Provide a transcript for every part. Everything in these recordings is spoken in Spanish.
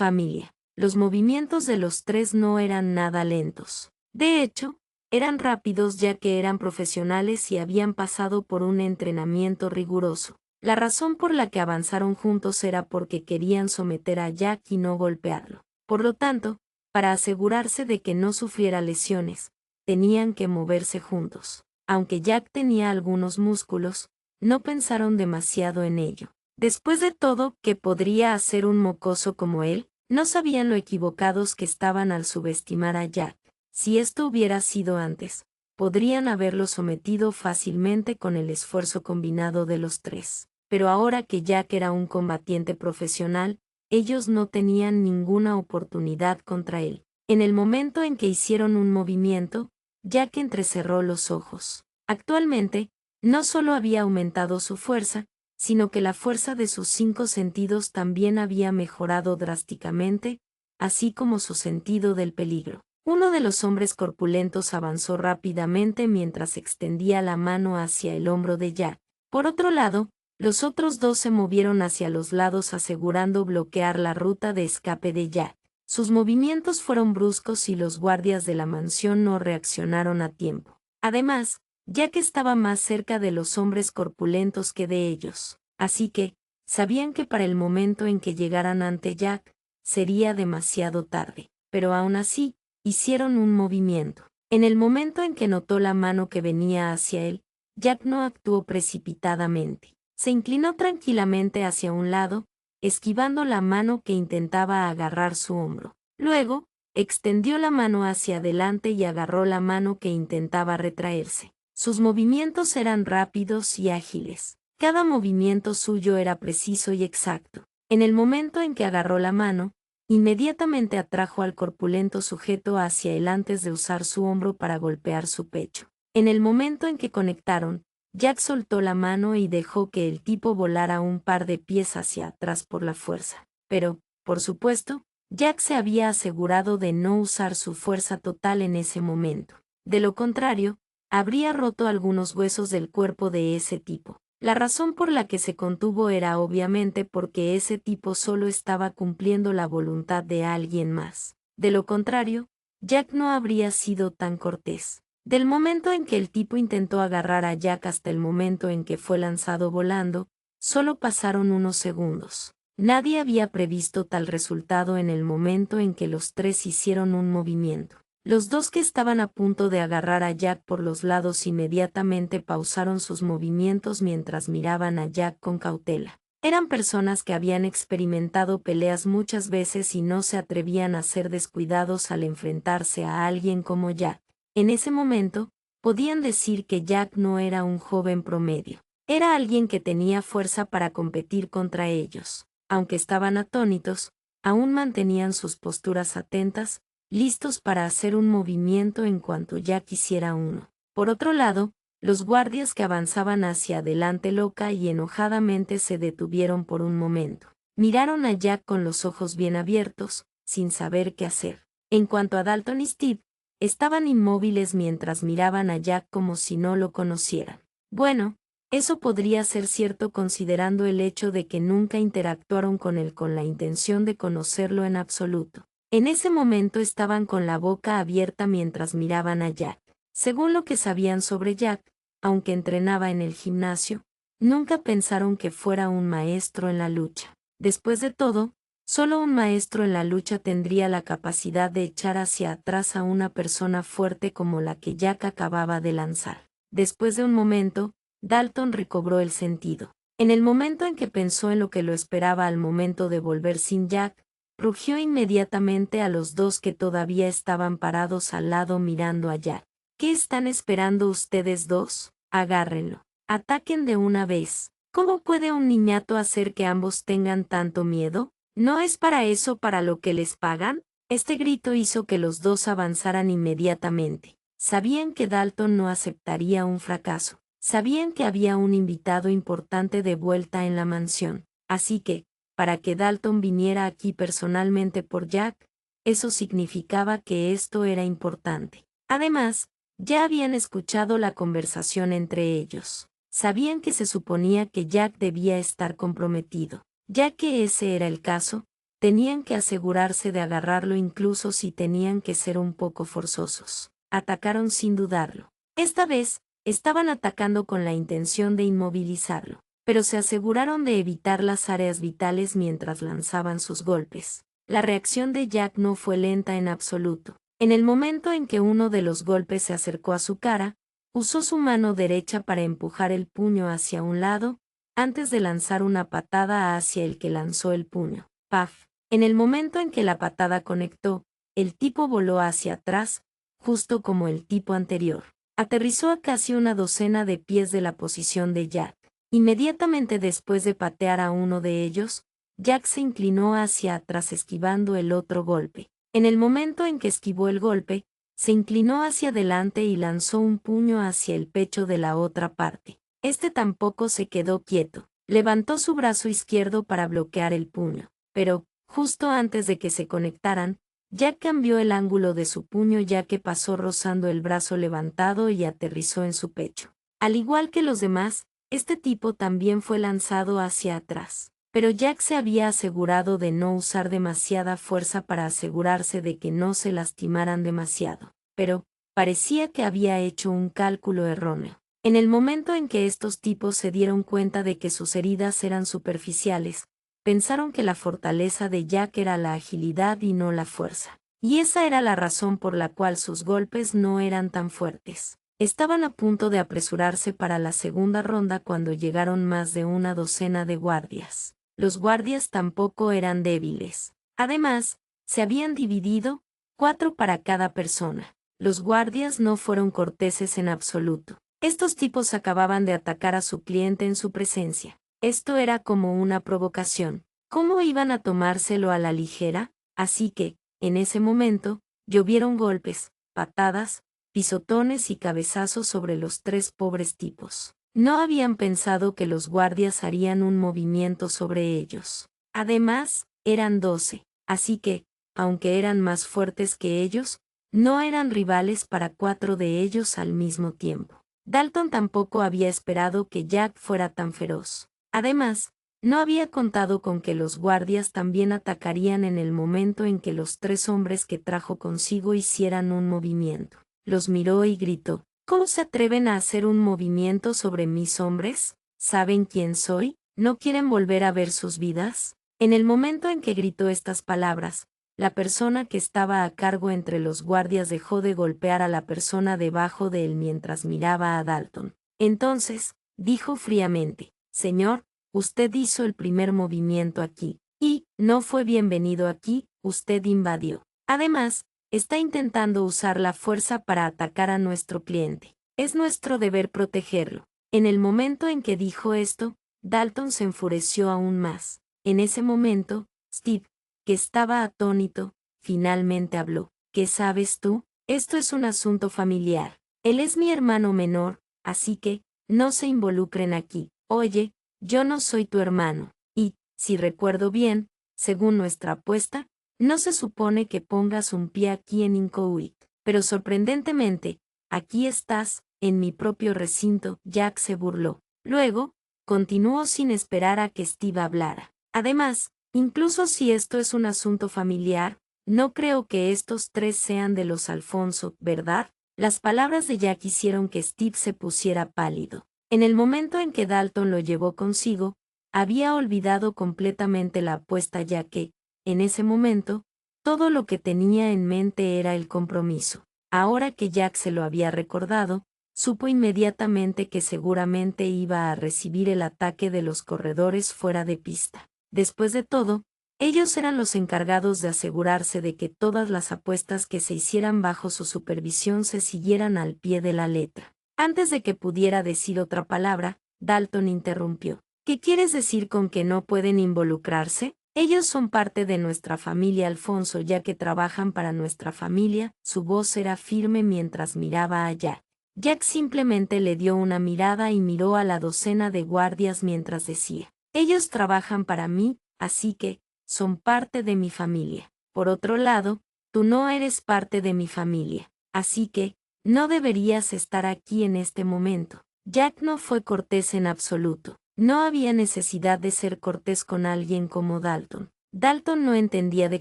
familia. Los movimientos de los tres no eran nada lentos. De hecho, eran rápidos ya que eran profesionales y habían pasado por un entrenamiento riguroso. La razón por la que avanzaron juntos era porque querían someter a Jack y no golpearlo. Por lo tanto, para asegurarse de que no sufriera lesiones, tenían que moverse juntos. Aunque Jack tenía algunos músculos, no pensaron demasiado en ello. Después de todo, ¿qué podría hacer un mocoso como él? No sabían lo equivocados que estaban al subestimar a Jack. Si esto hubiera sido antes, podrían haberlo sometido fácilmente con el esfuerzo combinado de los tres. Pero ahora que Jack era un combatiente profesional, ellos no tenían ninguna oportunidad contra él. En el momento en que hicieron un movimiento, Jack entrecerró los ojos. Actualmente, no solo había aumentado su fuerza, sino que la fuerza de sus 5 sentidos también había mejorado drásticamente, así como su sentido del peligro. Uno de los hombres corpulentos avanzó rápidamente mientras extendía la mano hacia el hombro de Jack. Por otro lado, los otros dos se movieron hacia los lados asegurando bloquear la ruta de escape de Jack. Sus movimientos fueron bruscos y los guardias de la mansión no reaccionaron a tiempo. Además, Jack estaba más cerca de los hombres corpulentos que de ellos, así que, sabían que para el momento en que llegaran ante Jack, sería demasiado tarde. Pero aún así, hicieron un movimiento. En el momento en que notó la mano que venía hacia él, Jack no actuó precipitadamente. Se inclinó tranquilamente hacia un lado, esquivando la mano que intentaba agarrar su hombro. Luego, extendió la mano hacia adelante y agarró la mano que intentaba retraerse. Sus movimientos eran rápidos y ágiles. Cada movimiento suyo era preciso y exacto. En el momento en que agarró la mano, inmediatamente atrajo al corpulento sujeto hacia él antes de usar su hombro para golpear su pecho. En el momento en que conectaron, Jack soltó la mano y dejó que el tipo volara un par de pies hacia atrás por la fuerza. Pero, por supuesto, Jack se había asegurado de no usar su fuerza total en ese momento. De lo contrario, habría roto algunos huesos del cuerpo de ese tipo. La razón por la que se contuvo era obviamente porque ese tipo solo estaba cumpliendo la voluntad de alguien más. De lo contrario, Jack no habría sido tan cortés. Del momento en que el tipo intentó agarrar a Jack hasta el momento en que fue lanzado volando, solo pasaron unos segundos. Nadie había previsto tal resultado en el momento en que los tres hicieron un movimiento. Los dos que estaban a punto de agarrar a Jack por los lados inmediatamente pausaron sus movimientos mientras miraban a Jack con cautela. Eran personas que habían experimentado peleas muchas veces y no se atrevían a ser descuidados al enfrentarse a alguien como Jack. En ese momento, podían decir que Jack no era un joven promedio. Era alguien que tenía fuerza para competir contra ellos. Aunque estaban atónitos, aún mantenían sus posturas atentas, listos para hacer un movimiento en cuanto Jack hiciera uno. Por otro lado, los guardias que avanzaban hacia adelante loca y enojadamente se detuvieron por un momento. Miraron a Jack con los ojos bien abiertos, sin saber qué hacer. En cuanto a Dalton y Steve, estaban inmóviles mientras miraban a Jack como si no lo conocieran. Bueno, eso podría ser cierto considerando el hecho de que nunca interactuaron con él con la intención de conocerlo en absoluto. En ese momento estaban con la boca abierta mientras miraban a Jack. Según lo que sabían sobre Jack, aunque entrenaba en el gimnasio, nunca pensaron que fuera un maestro en la lucha. Después de todo, solo un maestro en la lucha tendría la capacidad de echar hacia atrás a una persona fuerte como la que Jack acababa de lanzar. Después de un momento, Dalton recobró el sentido. En el momento en que pensó en lo que lo esperaba al momento de volver sin Jack, rugió inmediatamente a los dos que todavía estaban parados al lado mirando a Jack. ¿Qué están esperando ustedes dos? Agárrenlo. Ataquen de una vez. ¿Cómo puede un niñato hacer que ambos tengan tanto miedo? ¿No es para eso para lo que les pagan? Este grito hizo que los dos avanzaran inmediatamente. Sabían que Dalton no aceptaría un fracaso. Sabían que había un invitado importante de vuelta en la mansión. Así que, para que Dalton viniera aquí personalmente por Jack, eso significaba que esto era importante. Además, ya habían escuchado la conversación entre ellos. Sabían que se suponía que Jack debía estar comprometido. Ya que ese era el caso, tenían que asegurarse de agarrarlo incluso si tenían que ser un poco forzosos. Atacaron sin dudarlo. Esta vez, estaban atacando con la intención de inmovilizarlo, pero se aseguraron de evitar las áreas vitales mientras lanzaban sus golpes. La reacción de Jack no fue lenta en absoluto. En el momento en que uno de los golpes se acercó a su cara, usó su mano derecha para empujar el puño hacia un lado, antes de lanzar una patada hacia el que lanzó el puño. ¡Paf! En el momento en que la patada conectó, el tipo voló hacia atrás, justo como el tipo anterior. Aterrizó a casi una docena de pies de la posición de Jack. Inmediatamente después de patear a uno de ellos, Jack se inclinó hacia atrás esquivando el otro golpe. En el momento en que esquivó el golpe, se inclinó hacia adelante y lanzó un puño hacia el pecho de la otra parte. Este tampoco se quedó quieto. Levantó su brazo izquierdo para bloquear el puño, pero, justo antes de que se conectaran, Jack cambió el ángulo de su puño ya que pasó rozando el brazo levantado y aterrizó en su pecho. Al igual que los demás, este tipo también fue lanzado hacia atrás. Pero Jack se había asegurado de no usar demasiada fuerza para asegurarse de que no se lastimaran demasiado. Pero, parecía que había hecho un cálculo erróneo. En el momento en que estos tipos se dieron cuenta de que sus heridas eran superficiales, pensaron que la fortaleza de Jack era la agilidad y no la fuerza. Y esa era la razón por la cual sus golpes no eran tan fuertes. Estaban a punto de apresurarse para la segunda ronda cuando llegaron más de una docena de guardias. Los guardias tampoco eran débiles. Además, se habían dividido, 4 para cada persona. Los guardias no fueron corteses en absoluto. Estos tipos acababan de atacar a su cliente en su presencia. Esto era como una provocación. ¿Cómo iban a tomárselo a la ligera? Así que, en ese momento, llovieron golpes, patadas, pisotones y cabezazos sobre los 3 pobres tipos. No habían pensado que los guardias harían un movimiento sobre ellos. Además, eran 12, así que, aunque eran más fuertes que ellos, no eran rivales para 4 de ellos al mismo tiempo. Dalton tampoco había esperado que Jack fuera tan feroz. Además, no había contado con que los guardias también atacarían en el momento en que los 3 hombres que trajo consigo hicieran un movimiento. Los miró y gritó: ¿Cómo se atreven a hacer un movimiento sobre mis hombres? ¿Saben quién soy? ¿No quieren volver a ver sus vidas? En el momento en que gritó estas palabras, la persona que estaba a cargo entre los guardias dejó de golpear a la persona debajo de él mientras miraba a Dalton. Entonces, dijo fríamente: Señor, usted hizo el primer movimiento aquí, y no fue bienvenido aquí, usted invadió. Además, está intentando usar la fuerza para atacar a nuestro cliente. Es nuestro deber protegerlo. En el momento en que dijo esto, Dalton se enfureció aún más. En ese momento, Steve, que estaba atónito, finalmente habló. ¿Qué sabes tú? Esto es un asunto familiar. Él es mi hermano menor, así que, no se involucren aquí. Oye, yo no soy tu hermano. Y, si recuerdo bien, según nuestra apuesta, no se supone que pongas un pie aquí en Incohuic. Pero sorprendentemente, aquí estás, en mi propio recinto. Jack se burló. Luego, continuó sin esperar a que Steve hablara. Además, incluso si esto es un asunto familiar, no creo que estos 3 sean de los Alfonso, ¿verdad? Las palabras de Jack hicieron que Steve se pusiera pálido. En el momento en que Dalton lo llevó consigo, había olvidado completamente la apuesta ya que, en ese momento, todo lo que tenía en mente era el compromiso. Ahora que Jack se lo había recordado, supo inmediatamente que seguramente iba a recibir el ataque de los corredores fuera de pista. Después de todo, ellos eran los encargados de asegurarse de que todas las apuestas que se hicieran bajo su supervisión se siguieran al pie de la letra. Antes de que pudiera decir otra palabra, Dalton interrumpió. ¿Qué quieres decir con que no pueden involucrarse? Ellos son parte de nuestra familia, Alfonso, ya que trabajan para nuestra familia. Su voz era firme mientras miraba a Jack. Jack simplemente le dio una mirada y miró a la docena de guardias mientras decía: ellos trabajan para mí, así que, son parte de mi familia. Por otro lado, tú no eres parte de mi familia, así que, no deberías estar aquí en este momento. Jack no fue cortés en absoluto. No había necesidad de ser cortés con alguien como Dalton. Dalton no entendía de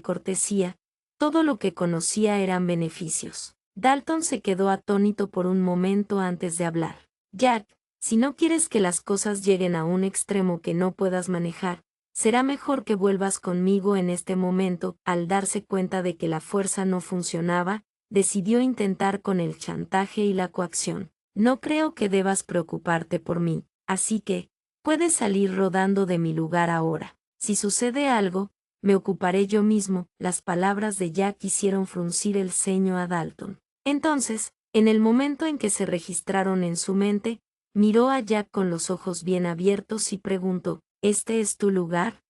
cortesía, todo lo que conocía eran beneficios. Dalton se quedó atónito por un momento antes de hablar. Jack, si no quieres que las cosas lleguen a un extremo que no puedas manejar, será mejor que vuelvas conmigo en este momento. Al darse cuenta de que la fuerza no funcionaba, decidió intentar con el chantaje y la coacción. No creo que debas preocuparte por mí, así que, puedes salir rodando de mi lugar ahora. Si sucede algo, me ocuparé yo mismo. Las palabras de Jack hicieron fruncir el ceño a Dalton. Entonces, en el momento en que se registraron en su mente, miró a Jack con los ojos bien abiertos y preguntó, ¿este es tu lugar?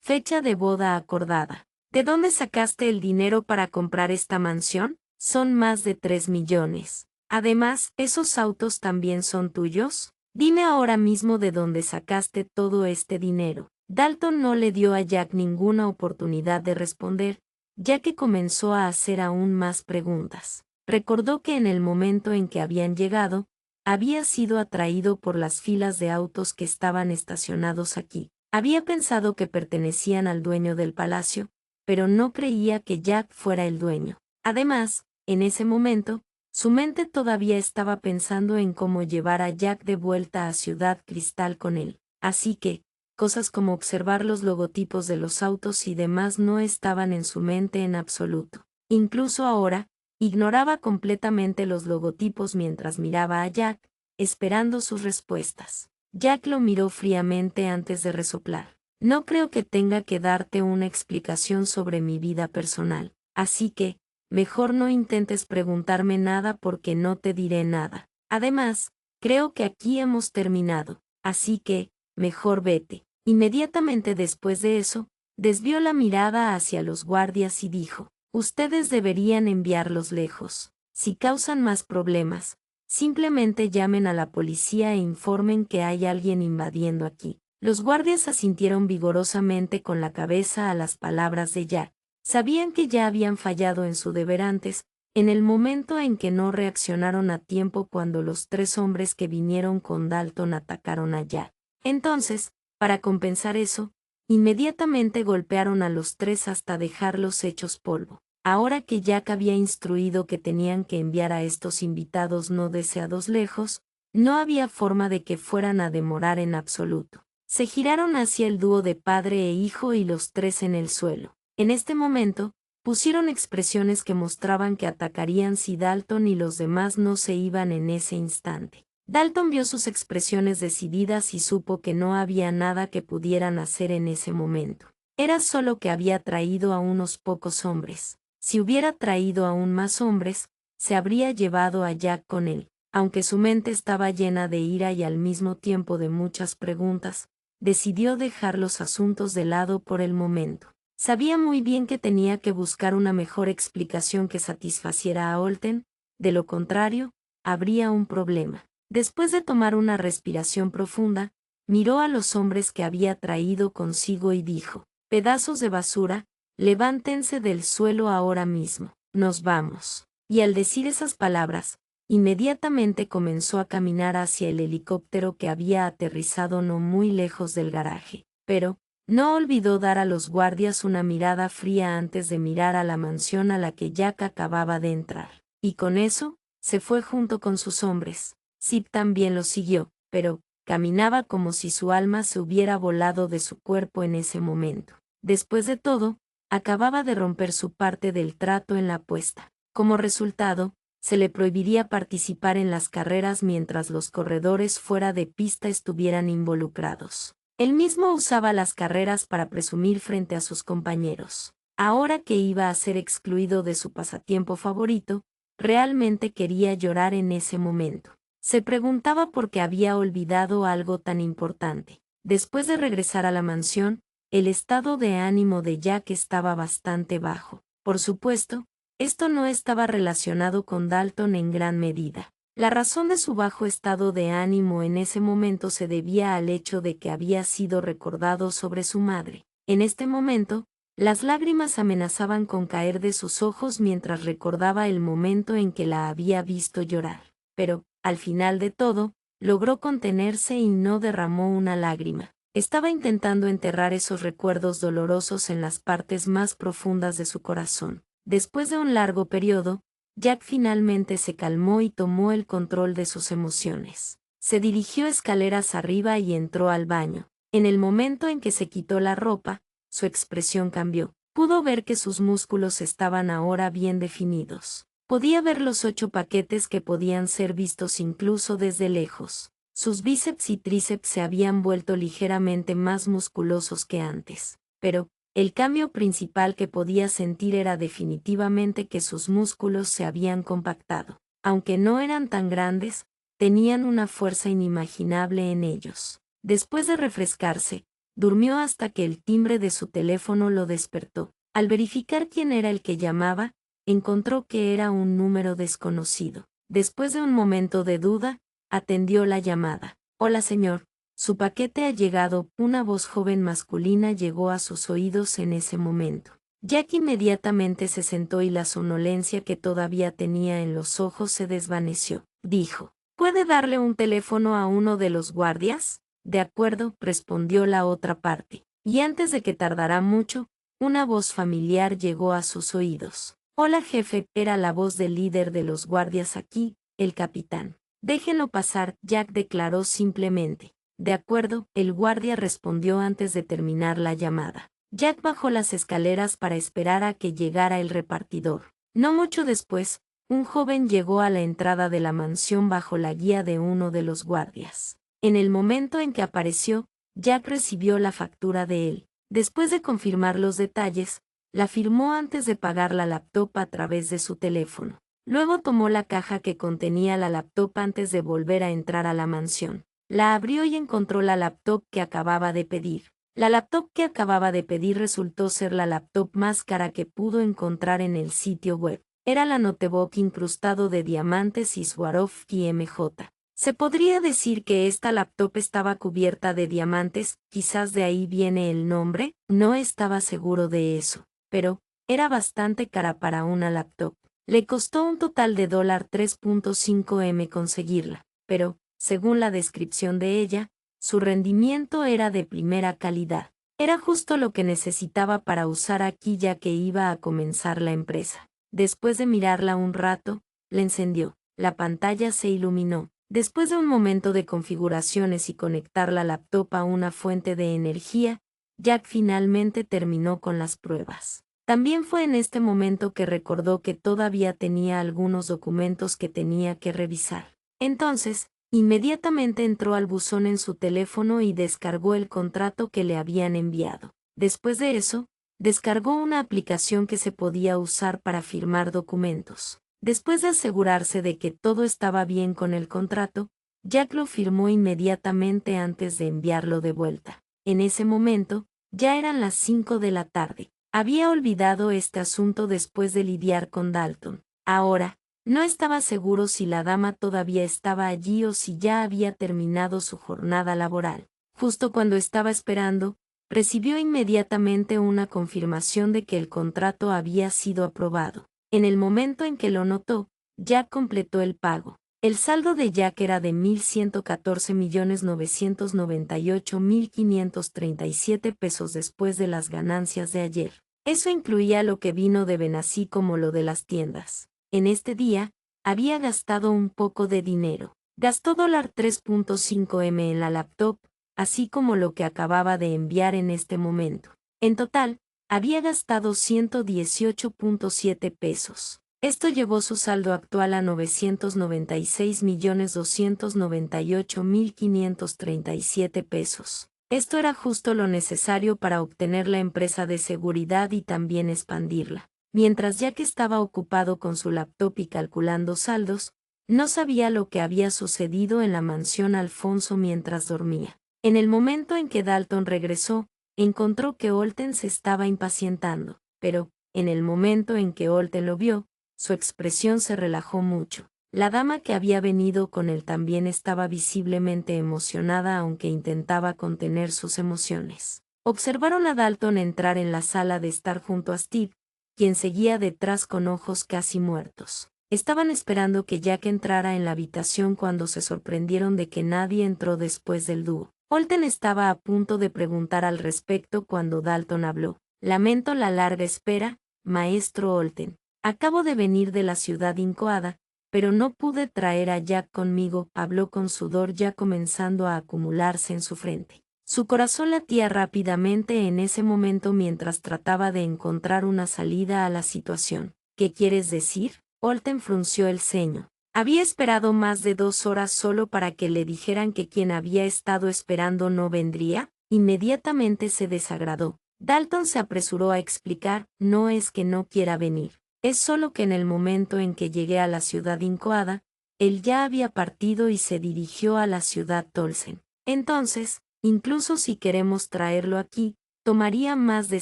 Fecha de boda acordada. ¿De dónde sacaste el dinero para comprar esta mansión? Son más de 3 millones. Además, ¿esos autos también son tuyos? Dime ahora mismo de dónde sacaste todo este dinero. Dalton no le dio a Jack ninguna oportunidad de responder, ya que comenzó a hacer aún más preguntas. Recordó que en el momento en que habían llegado, había sido atraído por las filas de autos que estaban estacionados aquí. Había pensado que pertenecían al dueño del palacio, pero no creía que Jack fuera el dueño. Además, en ese momento, su mente todavía estaba pensando en cómo llevar a Jack de vuelta a Ciudad Cristal con él. Así que, cosas como observar los logotipos de los autos y demás no estaban en su mente en absoluto. Incluso ahora, ignoraba completamente los logotipos mientras miraba a Jack, esperando sus respuestas. Jack lo miró fríamente antes de resoplar. No creo que tenga que darte una explicación sobre mi vida personal, así que, mejor no intentes preguntarme nada porque no te diré nada. Además, creo que aquí hemos terminado, así que, mejor vete. Inmediatamente después de eso, desvió la mirada hacia los guardias y dijo, ustedes deberían enviarlos lejos. Si causan más problemas, simplemente llamen a la policía e informen que hay alguien invadiendo aquí. Los guardias asintieron vigorosamente con la cabeza a las palabras de Jack. Sabían que ya habían fallado en su deber antes, en el momento en que no reaccionaron a tiempo cuando los 3 hombres que vinieron con Dalton atacaron a Jack. Entonces, para compensar eso, inmediatamente golpearon a los 3 hasta dejarlos hechos polvo. Ahora que Jack había instruido que tenían que enviar a estos invitados no deseados lejos, no había forma de que fueran a demorar en absoluto. Se giraron hacia el dúo de padre e hijo y los 3 en el suelo. En este momento, pusieron expresiones que mostraban que atacarían si Dalton y los demás no se iban en ese instante. Dalton vio sus expresiones decididas y supo que no había nada que pudieran hacer en ese momento. Era solo que había traído a unos pocos hombres. Si hubiera traído aún más hombres, se habría llevado a Jack con él. Aunque su mente estaba llena de ira y al mismo tiempo de muchas preguntas, decidió dejar los asuntos de lado por el momento. Sabía muy bien que tenía que buscar una mejor explicación que satisfaciera a Olten, de lo contrario, habría un problema. Después de tomar una respiración profunda, miró a los hombres que había traído consigo y dijo, pedazos de basura, levántense del suelo ahora mismo, nos vamos. Y al decir esas palabras, inmediatamente comenzó a caminar hacia el helicóptero que había aterrizado no muy lejos del garaje. Pero, no olvidó dar a los guardias una mirada fría antes de mirar a la mansión a la que Jack acababa de entrar. Y con eso, se fue junto con sus hombres. Sid también lo siguió, pero, caminaba como si su alma se hubiera volado de su cuerpo en ese momento. Después de todo, acababa de romper su parte del trato en la apuesta. Como resultado, se le prohibiría participar en las carreras mientras los corredores fuera de pista estuvieran involucrados. Él mismo usaba las carreras para presumir frente a sus compañeros. Ahora que iba a ser excluido de su pasatiempo favorito, realmente quería llorar en ese momento. Se preguntaba por qué había olvidado algo tan importante. Después de regresar a la mansión, el estado de ánimo de Jack estaba bastante bajo. Por supuesto, esto no estaba relacionado con Dalton en gran medida. La razón de su bajo estado de ánimo en ese momento se debía al hecho de que había sido recordado sobre su madre. En este momento, las lágrimas amenazaban con caer de sus ojos mientras recordaba el momento en que la había visto llorar. Pero, al final de todo, logró contenerse y no derramó una lágrima. Estaba intentando enterrar esos recuerdos dolorosos en las partes más profundas de su corazón. Después de un largo periodo, Jack finalmente se calmó y tomó el control de sus emociones. Se dirigió escaleras arriba y entró al baño. En el momento en que se quitó la ropa, su expresión cambió. Pudo ver que sus músculos estaban ahora bien definidos. Podía ver los 8 paquetes que podían ser vistos incluso desde lejos. Sus bíceps y tríceps se habían vuelto ligeramente más musculosos que antes. Pero, el cambio principal que podía sentir era definitivamente que sus músculos se habían compactado. Aunque no eran tan grandes, tenían una fuerza inimaginable en ellos. Después de refrescarse, durmió hasta que el timbre de su teléfono lo despertó. Al verificar quién era el que llamaba, encontró que era un número desconocido. Después de un momento de duda, atendió la llamada. «Hola señor, su paquete ha llegado». Una voz joven masculina llegó a sus oídos en ese momento. Jack inmediatamente se sentó y la somnolencia que todavía tenía en los ojos se desvaneció. Dijo: «¿Puede darle un teléfono a uno de los guardias?» «De acuerdo», respondió la otra parte. Y antes de que tardara mucho, una voz familiar llegó a sus oídos. «Hola jefe», era la voz del líder de los guardias aquí, el capitán. «Déjenlo pasar», Jack declaró simplemente. «De acuerdo», el guardia respondió antes de terminar la llamada. Jack bajó las escaleras para esperar a que llegara el repartidor. No mucho después, un joven llegó a la entrada de la mansión bajo la guía de uno de los guardias. En el momento en que apareció, Jack recibió la factura de él. Después de confirmar los detalles, la firmó antes de pagar la laptop a través de su teléfono. Luego tomó la caja que contenía la laptop antes de volver a entrar a la mansión. La abrió y encontró la laptop que acababa de pedir. La laptop que acababa de pedir resultó ser la laptop más cara que pudo encontrar en el sitio web. Era la notebook incrustado de diamantes y Swarovski MJ. Se podría decir que esta laptop estaba cubierta de diamantes, quizás de ahí viene el nombre, no estaba seguro de eso, pero era bastante cara para una laptop. Le costó un total de $3.5 conseguirla, pero, según la descripción de ella, su rendimiento era de primera calidad. Era justo lo que necesitaba para usar aquí ya que iba a comenzar la empresa. Después de mirarla un rato, la encendió. La pantalla se iluminó. Después de un momento de configuraciones y conectar la laptop a una fuente de energía, Jack finalmente terminó con las pruebas. También fue en este momento que recordó que todavía tenía algunos documentos que tenía que revisar. Entonces, inmediatamente entró al buzón en su teléfono y descargó el contrato que le habían enviado. Después de eso, descargó una aplicación que se podía usar para firmar documentos. Después de asegurarse de que todo estaba bien con el contrato, Jack lo firmó inmediatamente antes de enviarlo de vuelta. En ese momento, ya eran las 5 de la tarde. Había olvidado este asunto después de lidiar con Dalton. Ahora, no estaba seguro si la dama todavía estaba allí o si ya había terminado su jornada laboral. Justo cuando estaba esperando, recibió inmediatamente una confirmación de que el contrato había sido aprobado. En el momento en que lo notó, Jack completó el pago. El saldo de Jack era de $1,114,998,537 después de las ganancias de ayer. Eso incluía lo que vino de Ben así como lo de las tiendas. En este día, había gastado un poco de dinero. Gastó $3.5 en la laptop, así como lo que acababa de enviar en este momento. En total, había gastado 118.7 pesos. Esto llevó su saldo actual a $996,298,537 pesos. Esto era justo lo necesario para obtener la empresa de seguridad y también expandirla. Mientras Jack estaba ocupado con su laptop y calculando saldos, no sabía lo que había sucedido en la mansión Alfonso mientras dormía. En el momento en que Dalton regresó, encontró que Olten se estaba impacientando, pero, en el momento en que Olten lo vio, su expresión se relajó mucho. La dama que había venido con él también estaba visiblemente emocionada aunque intentaba contener sus emociones. Observaron a Dalton entrar en la sala de estar junto a Steve, quien seguía detrás con ojos casi muertos. Estaban esperando que Jack entrara en la habitación cuando se sorprendieron de que nadie entró después del dúo. Olten estaba a punto de preguntar al respecto cuando Dalton habló. Lamento la larga espera, maestro Olten. Acabo de venir de la ciudad incoada, pero no pude traer a Jack conmigo, habló con sudor ya comenzando a acumularse en su frente. Su corazón latía rápidamente en ese momento mientras trataba de encontrar una salida a la situación. ¿Qué quieres decir? Olten frunció el ceño. Había esperado más de 2 horas solo para que le dijeran que quien había estado esperando no vendría. Inmediatamente se desagradó. Dalton se apresuró a explicar, no es que no quiera venir. Es solo que en el momento en que llegué a la ciudad incoada, él ya había partido y se dirigió a la ciudad Tolsen. Entonces, incluso si queremos traerlo aquí, tomaría más de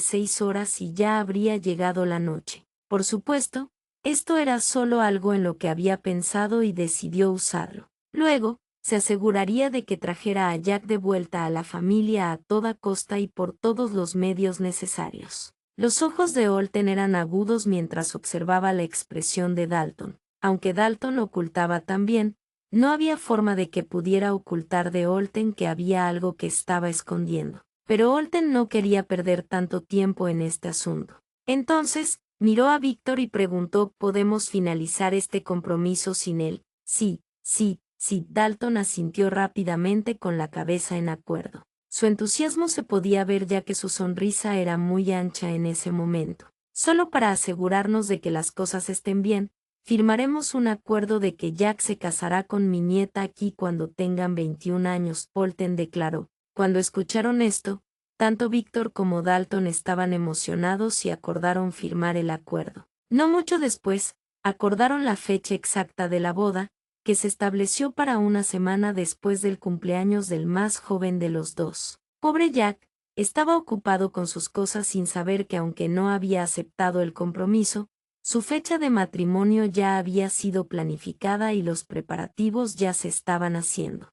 6 horas y ya habría llegado la noche. Por supuesto, esto era solo algo en lo que había pensado y decidió usarlo. Luego, se aseguraría de que trajera a Jack de vuelta a la familia a toda costa y por todos los medios necesarios. Los ojos de Olten eran agudos mientras observaba la expresión de Dalton. Aunque Dalton lo ocultaba también, no había forma de que pudiera ocultar de Olten que había algo que estaba escondiendo. Pero Olten no quería perder tanto tiempo en este asunto. Entonces, miró a Víctor y preguntó, ¿podemos finalizar este compromiso sin él? Sí, sí, sí. Dalton asintió rápidamente con la cabeza en acuerdo. Su entusiasmo se podía ver ya que su sonrisa era muy ancha en ese momento. Solo para asegurarnos de que las cosas estén bien, firmaremos un acuerdo de que Jack se casará con mi nieta aquí cuando tengan 21 años, Olten declaró. Cuando escucharon esto, tanto Víctor como Dalton estaban emocionados y acordaron firmar el acuerdo. No mucho después, acordaron la fecha exacta de la boda, que se estableció para una semana después del cumpleaños del más joven de los dos. Pobre Jack, estaba ocupado con sus cosas sin saber que aunque no había aceptado el compromiso, su fecha de matrimonio ya había sido planificada y los preparativos ya se estaban haciendo.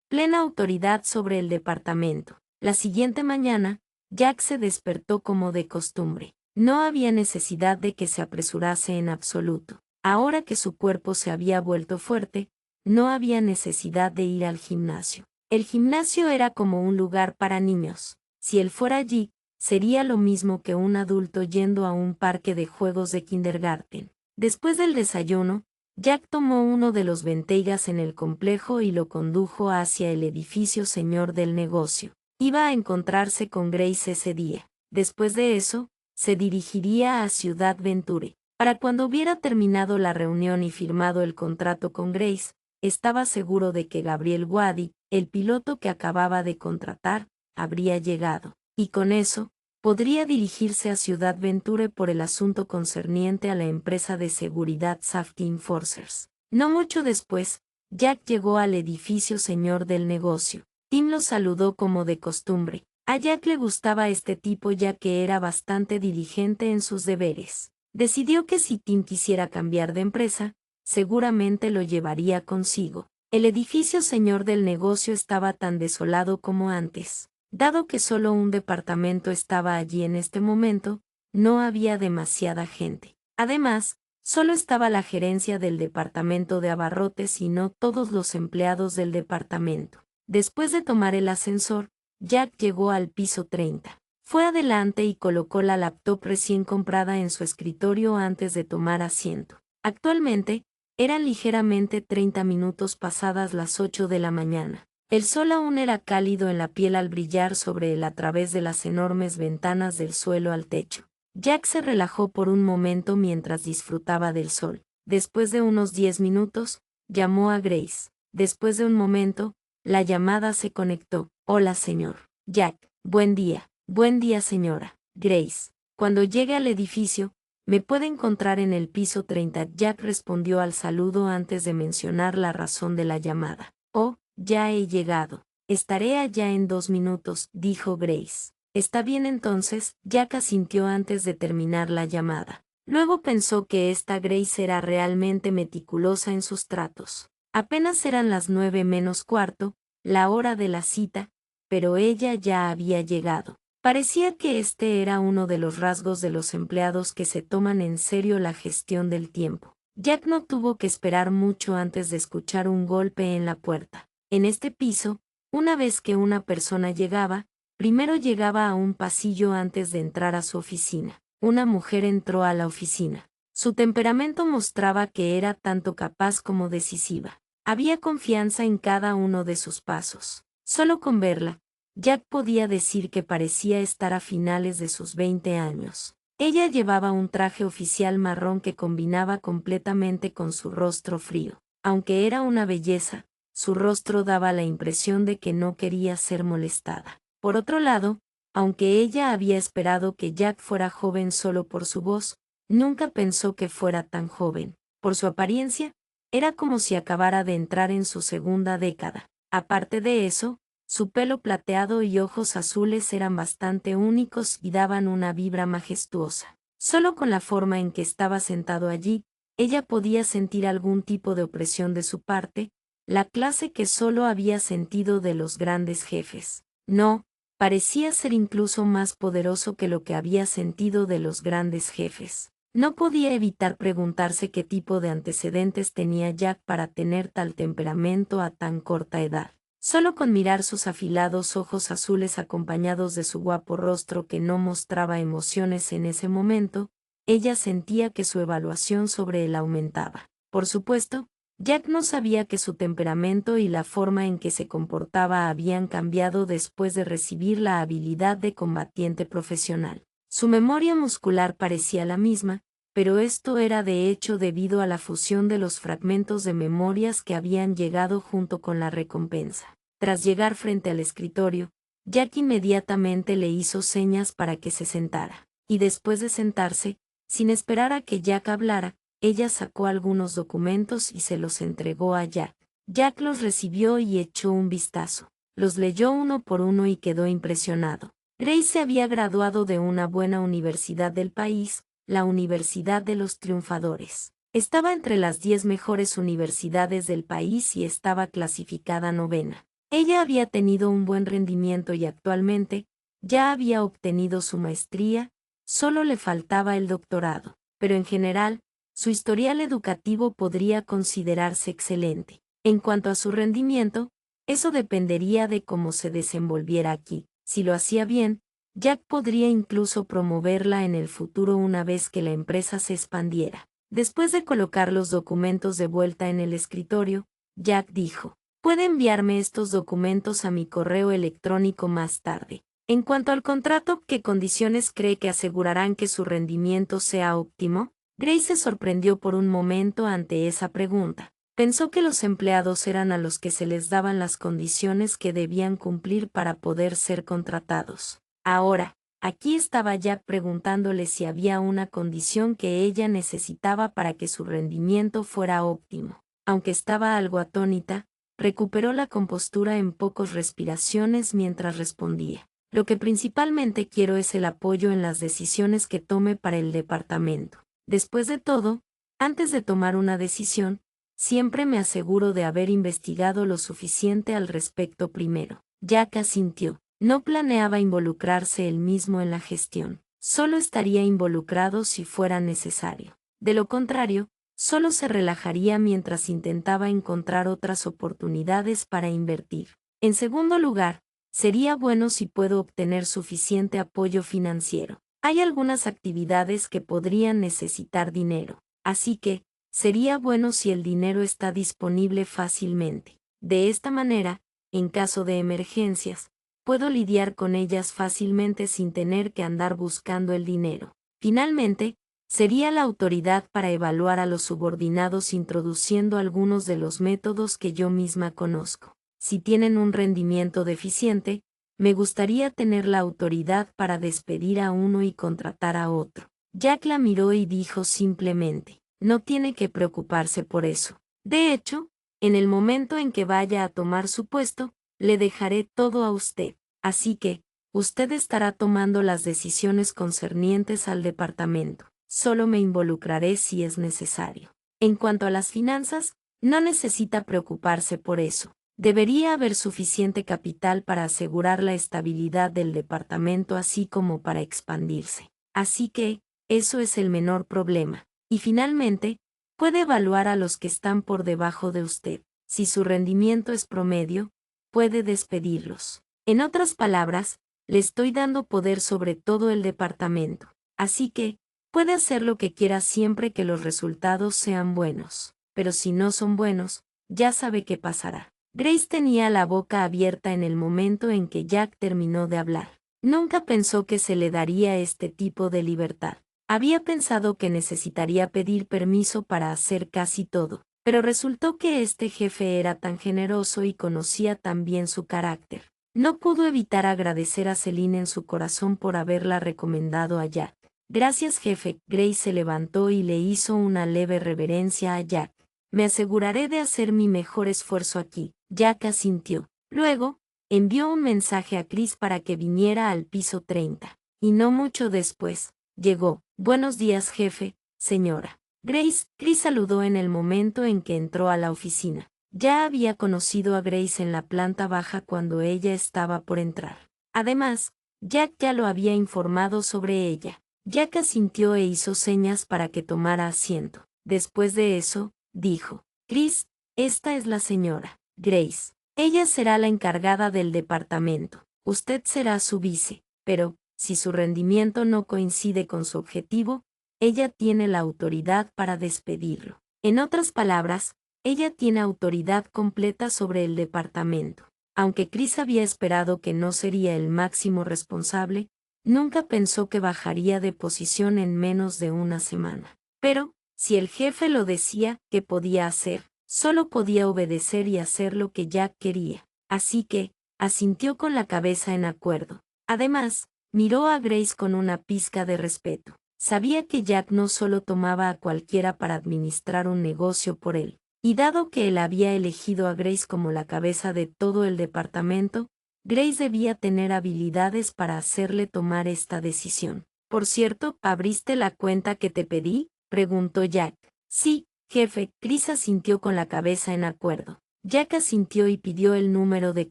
Plena autoridad sobre el departamento. La siguiente mañana, Jack se despertó como de costumbre. No había necesidad de que se apresurase en absoluto. Ahora que su cuerpo se había vuelto fuerte, no había necesidad de ir al gimnasio. El gimnasio era como un lugar para niños. Si él fuera allí, sería lo mismo que un adulto yendo a un parque de juegos de kindergarten. Después del desayuno, Jack tomó uno de los Venteigas en el complejo y lo condujo hacia el edificio señor del negocio. Iba a encontrarse con Grace ese día. Después de eso, se dirigiría a Ciudad Venture. Para cuando hubiera terminado la reunión y firmado el contrato con Grace, estaba seguro de que Gabriel Wadi, el piloto que acababa de contratar, habría llegado. Y con eso, podría dirigirse a Ciudad Venture por el asunto concerniente a la empresa de seguridad Safety Enforcers. No mucho después, Jack llegó al edificio señor del negocio. Tim lo saludó como de costumbre. A Jack le gustaba este tipo ya que era bastante diligente en sus deberes. Decidió que si Tim quisiera cambiar de empresa, seguramente lo llevaría consigo. El edificio señor del negocio estaba tan desolado como antes. Dado que solo un departamento estaba allí en este momento, no había demasiada gente. Además, solo estaba la gerencia del departamento de abarrotes y no todos los empleados del departamento. Después de tomar el ascensor, Jack llegó al piso 30. Fue adelante y colocó la laptop recién comprada en su escritorio antes de tomar asiento. Actualmente, eran ligeramente 30 minutos pasadas las 8 de la mañana. El sol aún era cálido en la piel al brillar sobre él a través de las enormes ventanas del suelo al techo. Jack se relajó por un momento mientras disfrutaba del sol. Después de unos 10 minutos, llamó a Grace. Después de un momento, la llamada se conectó. Hola, señor. Jack. Buen día. Buen día, señora. Grace. Cuando llegue al edificio, me puede encontrar en el piso 30. Jack respondió al saludo antes de mencionar la razón de la llamada. Oh, ya he llegado. Estaré allá en 2 minutos, dijo Grace. Está bien entonces, Jack asintió antes de terminar la llamada. Luego pensó que esta Grace era realmente meticulosa en sus tratos. Apenas eran las 9 menos cuarto, la hora de la cita, pero ella ya había llegado. Parecía que este era uno de los rasgos de los empleados que se toman en serio la gestión del tiempo. Jack no tuvo que esperar mucho antes de escuchar un golpe en la puerta. En este piso, Una vez que una persona llegaba, primero llegaba a un pasillo antes de entrar a su oficina. Una mujer entró a la oficina. Su temperamento mostraba que era tanto capaz como decisiva. Había confianza en cada uno de sus pasos. Solo con verla, Jack podía decir que parecía estar a finales de sus 20 años. Ella llevaba un traje oficial marrón que combinaba completamente con su rostro frío. Aunque era una belleza, su rostro daba la impresión de que no quería ser molestada. Por otro lado, aunque ella había esperado que Jack fuera joven solo por su voz, nunca pensó que fuera tan joven. Por su apariencia, era como si acabara de entrar en su segunda década. Aparte de eso, su pelo plateado y ojos azules eran bastante únicos y daban una vibra majestuosa. Solo con la forma en que estaba sentado allí, ella podía sentir algún tipo de opresión de su parte, la clase que solo había sentido de los grandes jefes. No, parecía ser incluso más poderoso que lo que había sentido de los grandes jefes. No podía evitar preguntarse qué tipo de antecedentes tenía Jack para tener tal temperamento a tan corta edad. Solo con mirar sus afilados ojos azules acompañados de su guapo rostro que no mostraba emociones en ese momento, ella sentía que su evaluación sobre él aumentaba. Por supuesto, Jack no sabía que su temperamento y la forma en que se comportaba habían cambiado después de recibir la habilidad de combatiente profesional. Su memoria muscular parecía la misma, pero esto era de hecho debido a la fusión de los fragmentos de memorias que habían llegado junto con la recompensa. Tras llegar frente al escritorio, Jack inmediatamente le hizo señas para que se sentara, y después de sentarse, sin esperar a que Jack hablara, ella sacó algunos documentos y se los entregó a Jack. Jack los recibió y echó un vistazo. Los leyó uno por uno y quedó impresionado. Grace se había graduado de una buena universidad del país, la Universidad de los Triunfadores. Estaba entre las 10 mejores universidades del país y estaba clasificada novena. Ella había tenido un buen rendimiento y actualmente ya había obtenido su maestría, solo le faltaba el doctorado, pero en general, su historial educativo podría considerarse excelente. En cuanto a su rendimiento, eso dependería de cómo se desenvolviera aquí. Si lo hacía bien, Jack podría incluso promoverla en el futuro una vez que la empresa se expandiera. Después de colocar los documentos de vuelta en el escritorio, Jack dijo: «Puede enviarme estos documentos a mi correo electrónico más tarde. En cuanto al contrato, ¿qué condiciones cree que asegurarán que su rendimiento sea óptimo?». Grace se sorprendió por un momento ante esa pregunta. Pensó que los empleados eran a los que se les daban las condiciones que debían cumplir para poder ser contratados. Ahora, aquí estaba Jack preguntándole si había una condición que ella necesitaba para que su rendimiento fuera óptimo. Aunque estaba algo atónita, recuperó la compostura en pocas respiraciones mientras respondía: «Lo que principalmente quiero es el apoyo en las decisiones que tome para el departamento. Después de todo, antes de tomar una decisión, siempre me aseguro de haber investigado lo suficiente al respecto primero». Jack asintió. No planeaba involucrarse él mismo en la gestión. Solo estaría involucrado si fuera necesario. De lo contrario, solo se relajaría mientras intentaba encontrar otras oportunidades para invertir. En segundo lugar, sería bueno si puedo obtener suficiente apoyo financiero. Hay algunas actividades que podrían necesitar dinero, así que sería bueno si el dinero está disponible fácilmente. De esta manera, en caso de emergencias, puedo lidiar con ellas fácilmente sin tener que andar buscando el dinero. Finalmente, sería la autoridad para evaluar a los subordinados introduciendo algunos de los métodos que yo misma conozco. Si tienen un rendimiento deficiente, me gustaría tener la autoridad para despedir a uno y contratar a otro». Jack la miró y dijo simplemente: «No tiene que preocuparse por eso. De hecho, en el momento en que vaya a tomar su puesto, le dejaré todo a usted. Así que, usted estará tomando las decisiones concernientes al departamento. Solo me involucraré si es necesario. En cuanto a las finanzas, no necesita preocuparse por eso. Debería haber suficiente capital para asegurar la estabilidad del departamento así como para expandirse. Así que, eso es el menor problema. Y finalmente, puede evaluar a los que están por debajo de usted. Si su rendimiento es promedio, puede despedirlos. En otras palabras, le estoy dando poder sobre todo el departamento. Así que, puede hacer lo que quiera siempre que los resultados sean buenos. Pero si no son buenos, ya sabe qué pasará. Grace tenía la boca abierta en el momento en que Jack terminó de hablar. Nunca pensó que se le daría este tipo de libertad. Había pensado que necesitaría pedir permiso para hacer casi todo, pero resultó que este jefe era tan generoso y conocía tan bien su carácter. No pudo evitar agradecer a Celine en su corazón por haberla recomendado a Jack. Gracias, jefe. Grace se levantó y le hizo una leve reverencia a Jack. Me aseguraré de hacer mi mejor esfuerzo aquí. Jack asintió. Luego, envió un mensaje a Chris para que viniera al piso 30. Y no mucho después, llegó. Buenos días, jefe, señora. Grace. Chris saludó en el momento en que entró a la oficina. Ya había conocido a Grace en la planta baja cuando ella estaba por entrar. Además, Jack ya lo había informado sobre ella. Jack asintió e hizo señas para que tomara asiento. Después de eso, dijo: Chris, esta es la señora Grace. Ella será la encargada del departamento. Usted será su vice, pero, si su rendimiento no coincide con su objetivo, ella tiene la autoridad para despedirlo. En otras palabras, ella tiene autoridad completa sobre el departamento. Aunque Chris había esperado que no sería el máximo responsable, nunca pensó que bajaría de posición en menos de una semana. Pero, si el jefe lo decía, ¿qué podía hacer? Solo podía obedecer y hacer lo que Jack quería. Así que, asintió con la cabeza en acuerdo. Además, miró a Grace con una pizca de respeto. Sabía que Jack no solo tomaba a cualquiera para administrar un negocio por él. Y dado que él había elegido a Grace como la cabeza de todo el departamento, Grace debía tener habilidades para hacerle tomar esta decisión. Por cierto, ¿abriste la cuenta que te pedí?, preguntó Jack. Sí, jefe. Chris asintió con la cabeza en acuerdo. Jack asintió y pidió el número de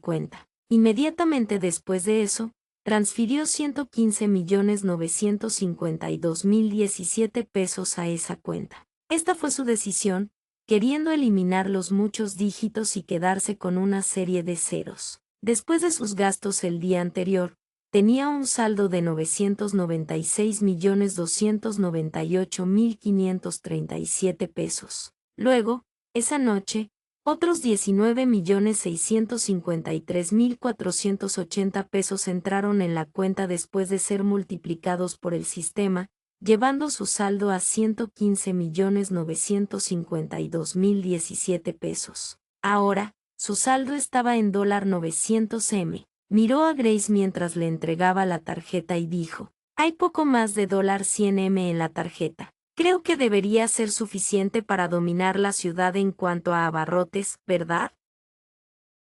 cuenta. Inmediatamente después de eso, transfirió 115.952.017 pesos a esa cuenta. Esta fue su decisión, queriendo eliminar los muchos dígitos y quedarse con una serie de ceros. Después de sus gastos el día anterior, tenía un saldo de 996.298.537 pesos. Luego, esa noche, otros 19.653.480 pesos entraron en la cuenta después de ser multiplicados por el sistema, llevando su saldo a 115.952.017 pesos. Ahora, su saldo estaba en $900M. Miró a Grace mientras le entregaba la tarjeta y dijo: hay poco más de $100M en la tarjeta. Creo que debería ser suficiente para dominar la ciudad en cuanto a abarrotes, ¿verdad?